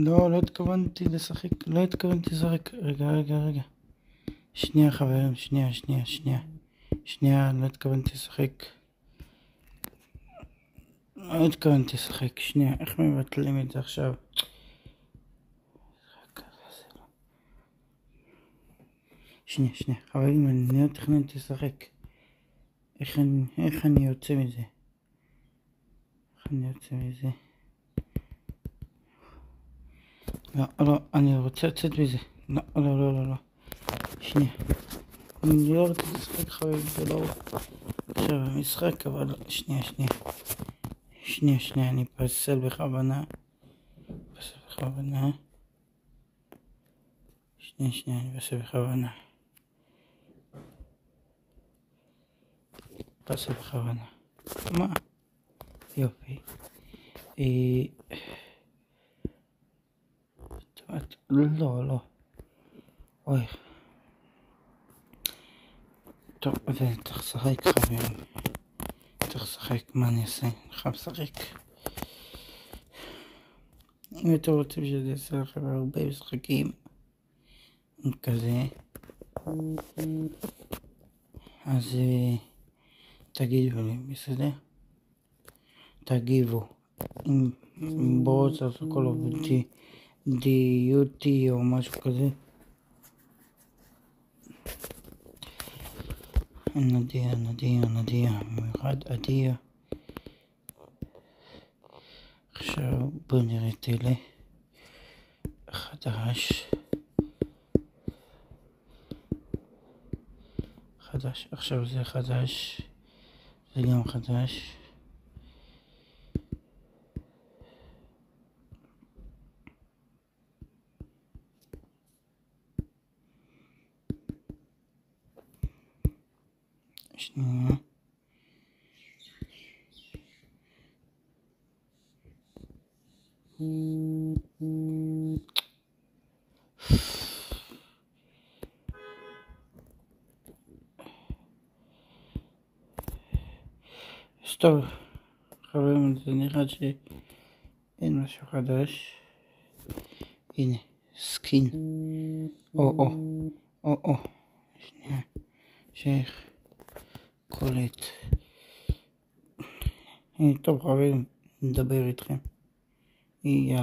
לא התכוונתי לשחק, רגע. שנייה חברים, שנייה, לא התכוונתי לשחק, שנייה, איך מבטלים את זה עכשיו? שנייה, חברים, אני לא תכננתי לשחק. איך אני יוצא מזה? לא, אני רוצה לצאת מזה. לא. שנייה. אני לא רוצה לשחק חברים, זה לא עכשיו המשחק, אבל שנייה. אני פסל בכוונה. שנייה, אני פסל בכוונה. מה? יופי. לא. אוי. טוב, צריך לשחק חברים. מה אני אעשה? אני חייב לשחק. אם אתם רוצים שזה יעשה לכם הרבה משחקים כזה, אז תגידו לי, בסדר? תגיבו. אם בואו תעשו כל עובדתי דיוטי או משהו כזה. נדיה, במיוחד עדיה. עכשיו בואו נראה תלה חדש, עכשיו זה חדש, זה גם חדש. שנייה. טוב, חברים, זה נראה שאין משהו חדש. הנה, סקין. או. שנייה. שייך. קולט. טוב, חברים, נדבר איתכם. יאללה.